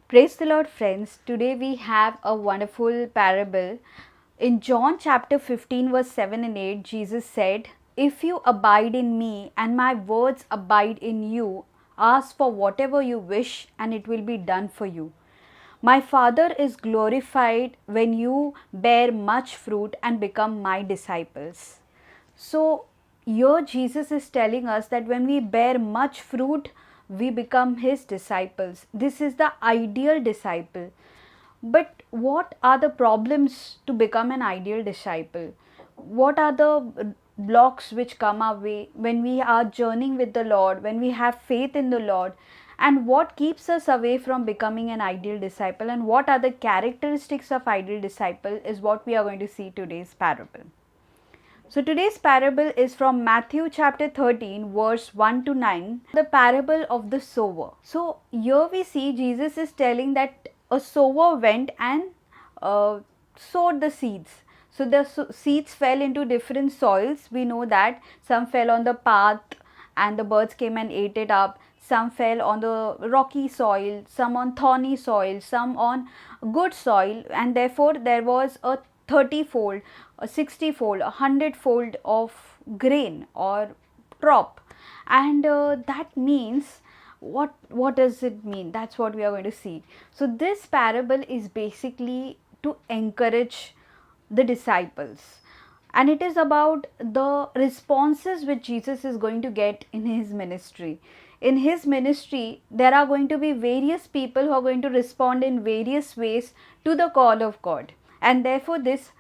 Praise the Lord, friends. Today we have a wonderful parable. In John chapter 15, verse 7 and 8, Jesus said, "If you abide in me and my words abide in you, ask for whatever you wish and it will be done for you. My Father is glorified when you bear much fruit and become my disciples." So, here Jesus is telling us that when we bear much fruit, we become his disciples. This is the ideal disciple. But what are the problems to become an ideal disciple? What are the blocks which come our way when we are journeying with the Lord, when we have faith in the Lord? And what keeps us away from becoming an ideal disciple? And what are the characteristics of ideal disciple is what we are going to see today's parable. So today's parable is from Matthew chapter 13 verse 1 to 9, the parable of the sower. So here we see Jesus is telling that a sower went and sowed the seeds. So the seeds fell into different soils. We know that some fell on the path and the birds came and ate it up. Some fell on the rocky soil, some on thorny soil, some on good soil, and therefore there was a 30-fold, a 60-fold, a 100-fold of grain or crop. And that means what does it mean? That's what we are going to see. So this parable is basically to encourage the disciples, and it is about the responses which Jesus is going to get in his ministry. In his ministry, there are going to be various people who are going to respond in various ways to the call of God, and therefore these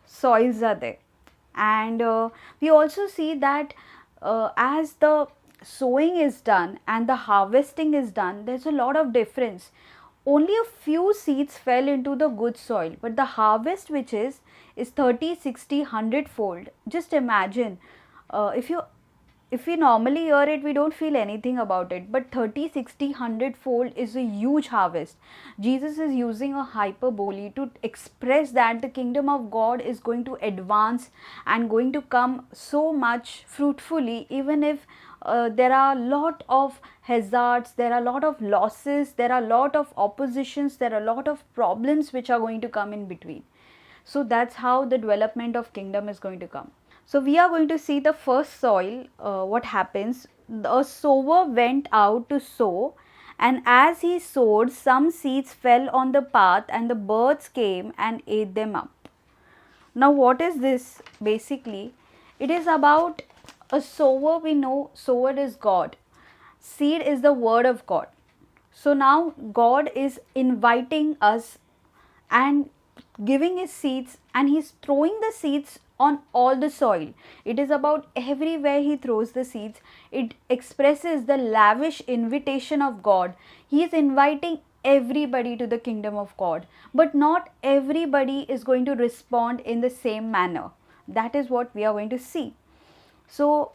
soils are there. And we also see that as the sowing is done and the harvesting is done, there's a lot of difference. Only a few seeds fell into the good soil, but the harvest which is 30, 60, 100 fold. Just imagine, if we normally hear it, we don't feel anything about it, but 30, 60, 100 fold is a huge harvest. Jesus is using a hyperbole to express that the kingdom of God is going to advance and going to come so much fruitfully, even if there are a lot of hazards, there are a lot of losses, there are a lot of oppositions, there are a lot of problems which are going to come in between. So that's how the development of kingdom is going to come. So we are going to see the first soil. What happens? A sower went out to sow, and as he sowed, some seeds fell on the path and the birds came and ate them up. Now what is this? Basically, it is about a sower. We know sower is God. Seed is the word of God. So now God is inviting us and giving his seeds, and he's throwing the seeds on all the soil. It is about everywhere he throws the seeds. It expresses the lavish invitation of God. He is inviting everybody to the kingdom of God, but not everybody is going to respond in the same manner. That is what we are going to see. So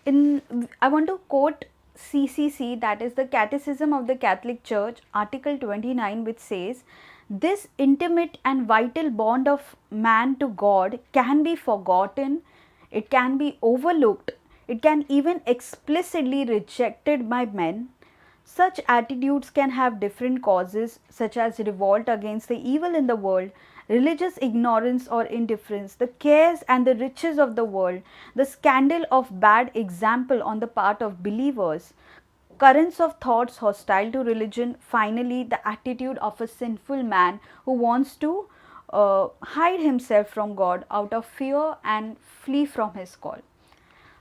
I want to quote CCC, that is the Catechism of the Catholic Church, Article 29, which says, "This intimate and vital bond of man to God can be forgotten, it can be overlooked, it can even explicitly rejected by men. Such attitudes can have different causes, such as revolt against the evil in the world, religious ignorance or indifference, the cares and the riches of the world, the scandal of bad example on the part of believers, currents of thoughts hostile to religion, finally the attitude of a sinful man who wants to hide himself from God out of fear and flee from his call."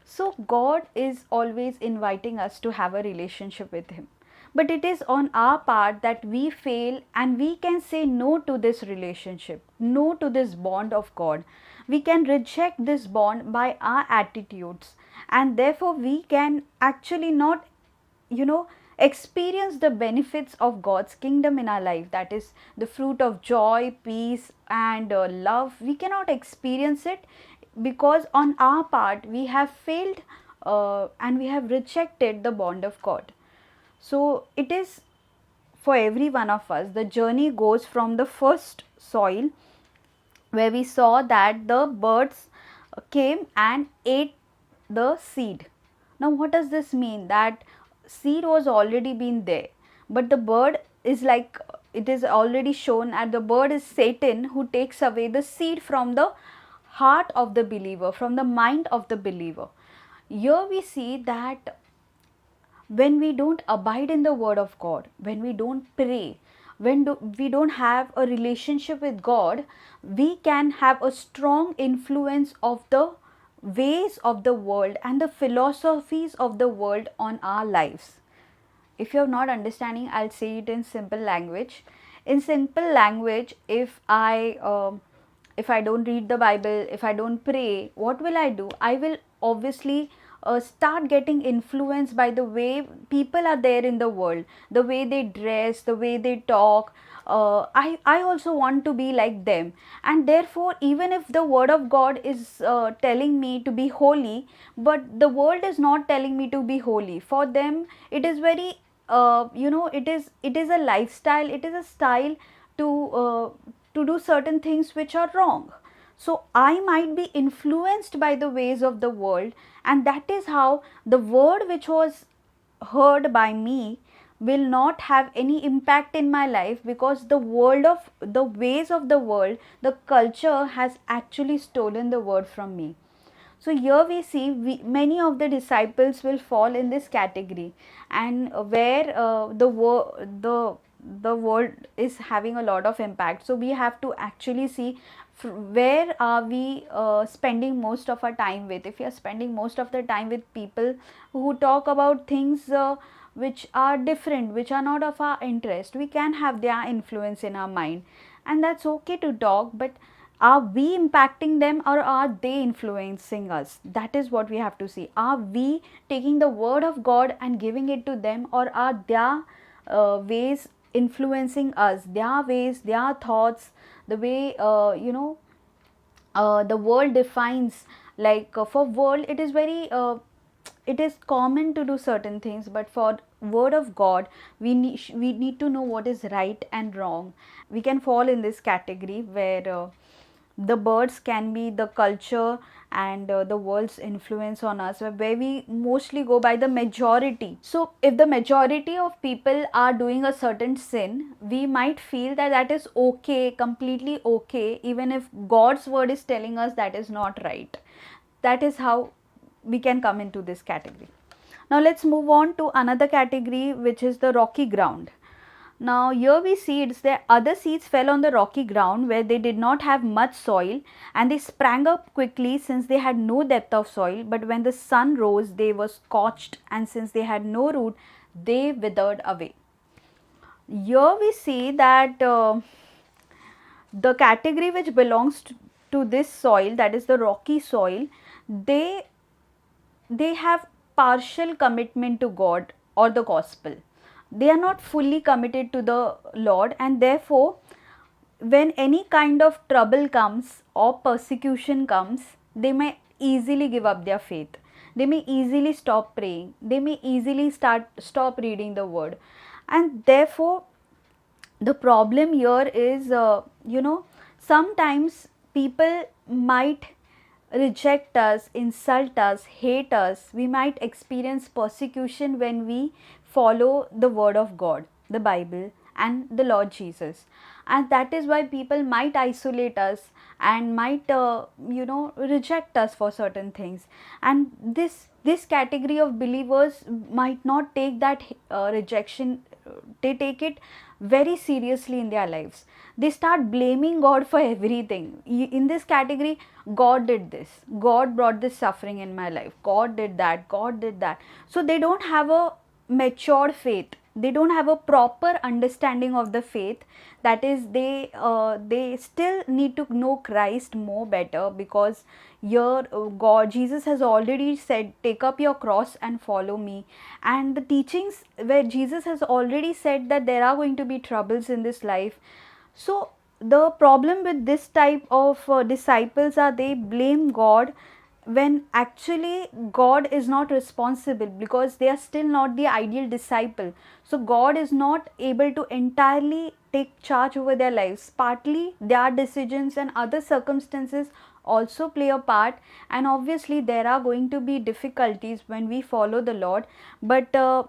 So God is always inviting us to have a relationship with him, but it is on our part that we fail and we can say no to this relationship, no to this bond of God. We can reject this bond by our attitudes, and therefore we can actually not experience the benefits of God's kingdom in our life, that is the fruit of joy, peace and love. We cannot experience it because on our part we have failed and we have rejected the bond of God. So it is for every one of us. The journey goes from the first soil, where we saw that the birds came and ate the seed. Now what does this mean? That seed was already been there, but the bird is like, it is already shown, and the bird is Satan, who takes away the seed from the heart of the believer, from the mind of the believer. Here we see that when we don't abide in the word of God, when we don't pray, we don't have a relationship with God, we can have a strong influence of the ways of the world and the philosophies of the world on our lives. If you're not understanding, I'll say it in simple language. In simple language, if I don't read the Bible, if I don't pray, what will I do? I will obviously start getting influenced by the way people are there in the world, the way they dress, the way they talk. I also want to be like them, and therefore, even if the word of God is telling me to be holy, but the world is not telling me to be holy, for them it is very it is a lifestyle, it is a style to do certain things which are wrong. So I might be influenced by the ways of the world, and that is how the word which was heard by me will not have any impact in my life, because the ways of the world, the culture has actually stolen the word from me. So here we see many of the disciples will fall in this category, and where the world is having a lot of impact. So we have to actually see where are we spending most of our time with. If we are spending most of the time with people who talk about things which are different, which are not of our interest, we can have their influence in our mind, and that's okay to talk, but are we impacting them or are they influencing us? That is what we have to see. Are we taking the word of God and giving it to them, or are their ways influencing us, their ways, their thoughts, the way the world defines. Like for world, it is very it is common to do certain things, but for word of God, we need to know what is right and wrong. We can fall in this category where the birds can be the culture and the world's influence on us, where we mostly go by the majority. So if the majority of people are doing a certain sin, we might feel that that is okay, completely okay, even if God's word is telling us that is not right. That is how we can come into this category. Now let's move on to another category, which is the rocky ground. Now here we see it's the other seeds fell on the rocky ground where they did not have much soil, and they sprang up quickly since they had no depth of soil. But when the sun rose, they were scorched, and since they had no root, they withered away. Here we see that the category which belongs to this soil, that is the rocky soil, they have partial commitment to God or the gospel. They are not fully committed to the Lord, and therefore when any kind of trouble comes or persecution comes, they may easily give up their faith. They may easily stop praying. They may easily stop reading the word. And therefore the problem here is sometimes people might reject us, insult us, hate us. We might experience persecution when we follow the word of God, the Bible and the Lord Jesus. And that is why people might isolate us and might reject us for certain things. And this category of believers might not take that rejection, they take it very seriously in their lives. They start blaming God for everything. In this category, God did this, God brought this suffering in my life, God did that, God did that. So they don't have a mature faith, they don't have a proper understanding of the faith. That is, they still need to know Christ more better, because here God, Jesus has already said, take up your cross and follow me. And the teachings where Jesus has already said that there are going to be troubles in this life. So the problem with this type of disciples are they blame God when actually God is not responsible, because they are still not the ideal disciple. So God is not able to entirely take charge over their lives. Partly their decisions and other circumstances also play a part, and obviously there are going to be difficulties when we follow the Lord. But the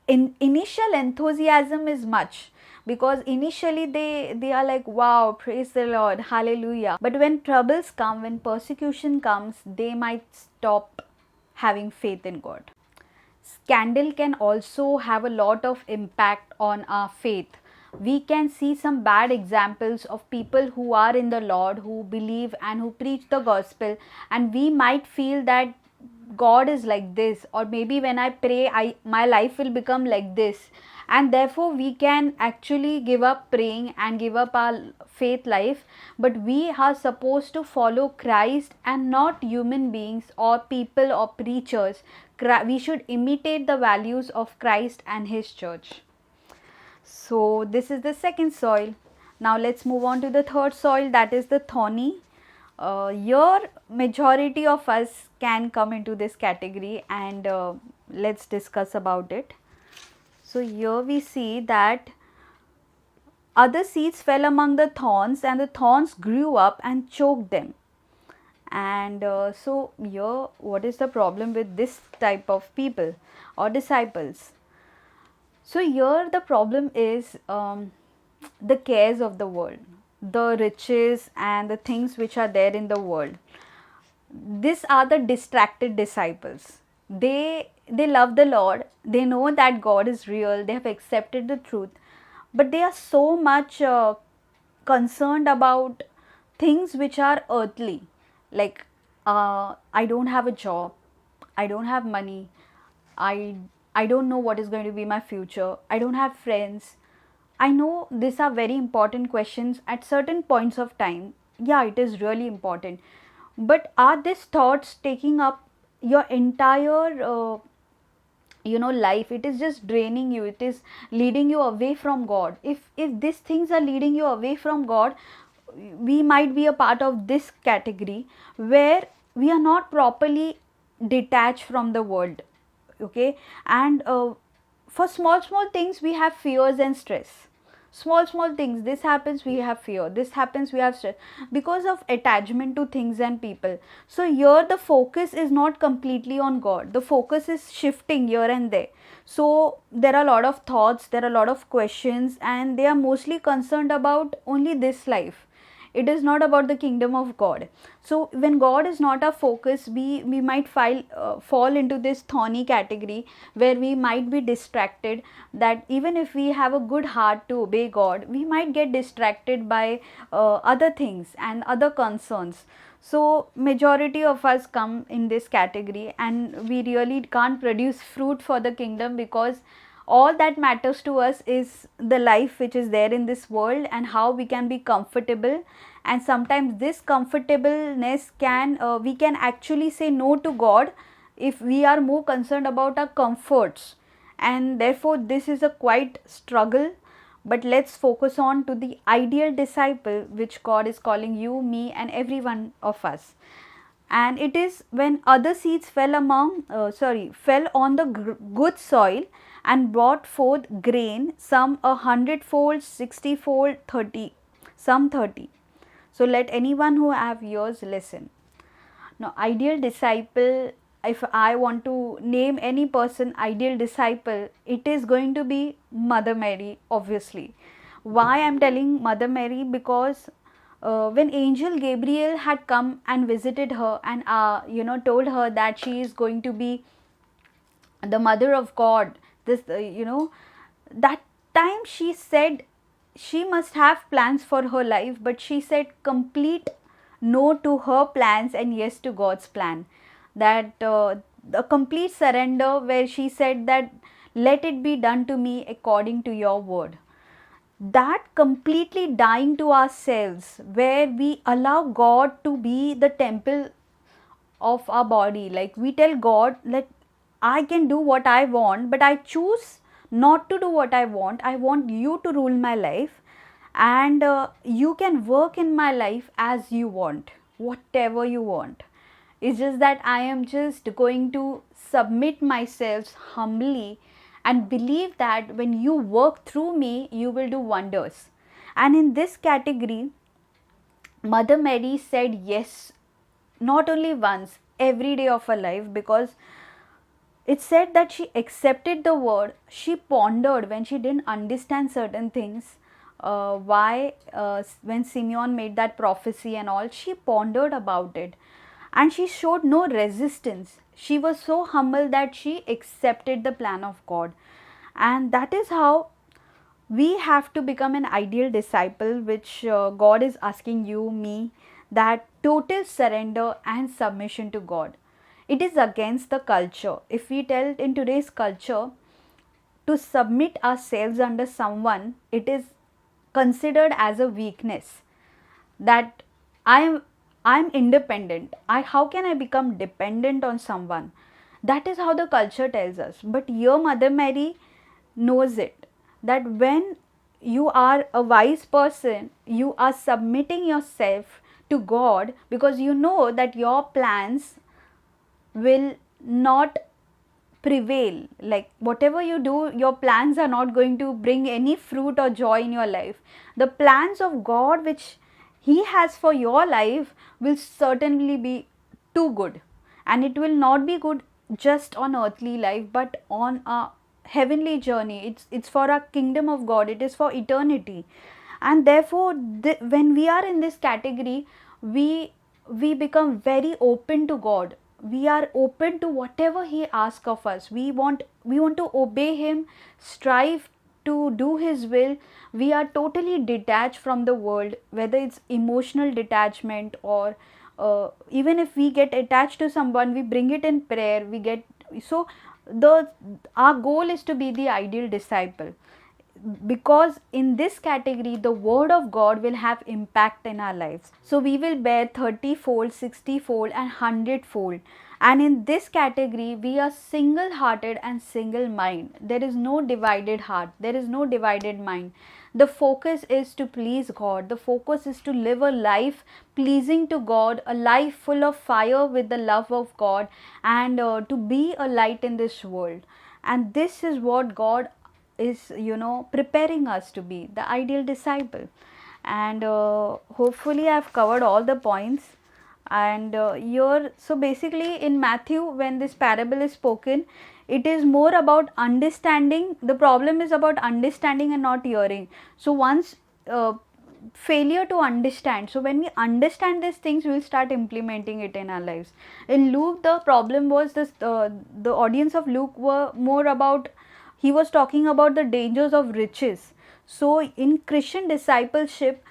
initial enthusiasm is much, because initially they are like, wow, praise the Lord, hallelujah. But when troubles come, when persecution comes, they might stop having faith in God. Scandal can also have a lot of impact on our faith. We can see some bad examples of people who are in the Lord, who believe and who preach the gospel, and we might feel that God is like this, or maybe when I pray, my life will become like this, and therefore we can actually give up praying and give up our faith life. But we are supposed to follow Christ and not human beings or people or preachers. We should imitate the values of Christ and his church. So this is the second soil. Now let's move on to the third soil, that is the thorny. Here majority of us can come into this category, and let's discuss about it. So here we see that other seeds fell among the thorns, and the thorns grew up and choked them. And so here, what is the problem with this type of people or disciples? So here the problem is the cares of the world, the riches and the things which are there in the world. These are the distracted disciples. They love the Lord, they know that God is real, they have accepted the truth, but they are so much concerned about things which are earthly, like I don't have a job, I don't have money, I don't know what is going to be my future, I don't have friends. I know these are very important questions at certain points of time. Yeah, it is really important. But are these thoughts taking up your entire life? It is just draining you, it is leading you away from God. If these things are leading you away from God, we might be a part of this category where we are not properly detached from the world. Okay, and for small things we have fears and stress. Small things, this happens, we have fear, this happens, we have stress, because of attachment to things and people. So here the focus is not completely on God, the focus is shifting here and there. So there are a lot of thoughts, there are a lot of questions, and they are mostly concerned about only this life. It is not about the kingdom of God. So when God is not our focus, we might fall into this thorny category, where we might be distracted, that even if we have a good heart to obey God, we might get distracted by other things and other concerns. So majority of us come in this category, and we really can't produce fruit for the kingdom, because all that matters to us is the life which is there in this world and how we can be comfortable. And sometimes this comfortableness we can actually say no to God if we are more concerned about our comforts, and therefore this is a quite struggle. But let's focus on to the ideal disciple which God is calling you, me and every one of us. And it is when other seeds fell on the good soil and brought forth grain, some 100-fold, 60-fold, 30, some 30. So let anyone who have ears listen. Now, ideal disciple, if I want to name any person ideal disciple, it is going to be Mother Mary, obviously. Why I am telling Mother Mary? Because when angel Gabriel had come and visited her and told her that she is going to be the mother of God, that time she said she must have plans for her life, but she said complete no to her plans and yes to God's plan. That the complete surrender, where she said that let it be done to me according to your word. That completely dying to ourselves, where we allow God to be the temple of our body. Like we tell God, let I can do what I want, but I choose not to do what I want. I want you to rule my life, and you can work in my life as you want, whatever you want. It's just that I am just going to submit myself humbly and believe that when you work through me, you will do wonders. And in this category, Mother Mary said yes, not only once, every day of her life, because it said that she accepted the word. She pondered when she didn't understand certain things. Why, when Simeon made that prophecy and all, she pondered about it, and she showed no resistance. She was so humble that she accepted the plan of God. And that is how we have to become an ideal disciple, which God is asking you, me, that total surrender and submission to God. It is against the culture. If we tell in today's culture to submit ourselves under someone, it is considered as a weakness, that I'm independent. How can I become dependent on someone? That is how the culture tells us. But your Mother Mary knows it, that when you are a wise person, you are submitting yourself to God, because you know that your plans will not prevail. Like whatever you do, your plans are not going to bring any fruit or joy in your life. The plans of God which He has for your life will certainly be too good, and it will not be good just on earthly life, but on a heavenly journey. It's for a kingdom of God, it is for eternity. And therefore when we are in this category, we become very open to God. We are open to whatever He asks of us. We want to obey Him, strive to do His will. We are totally detached from the world, whether it's emotional detachment or even if we get attached to someone, we bring it in prayer. We get so the our goal is to be the ideal disciple, because in this category the word of God will have impact in our lives. So we will bear 30-fold, 60-fold and 100-fold. And in this category we are single hearted and single mind. There is no divided heart, there is no divided mind. The focus is to please God. The focus is to live a life pleasing to God, a life full of fire with the love of God, and to be a light in this world. And this is what God is preparing us to be, the ideal disciple. And hopefully I've covered all the points. And so basically in Matthew, when this parable is spoken, it is more about understanding. The problem is about understanding and not hearing. So once failure to understand, so when we understand these things, we will start implementing it in our lives. In Luke, the problem was this, the audience of Luke were more about, he was talking about the dangers of riches. So in Christian discipleship,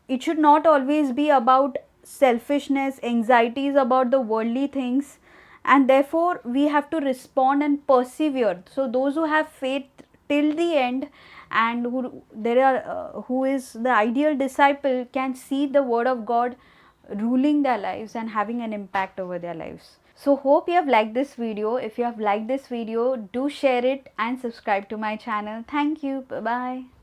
it should not always be about selfishness, anxieties about the worldly things, and therefore we have to respond and persevere. So those who have faith till the end, and who is the ideal disciple, can see the word of God ruling their lives and having an impact over their lives. So hope you have liked this video. If you have liked this video, do share it and subscribe to my channel. Thank you. Bye bye.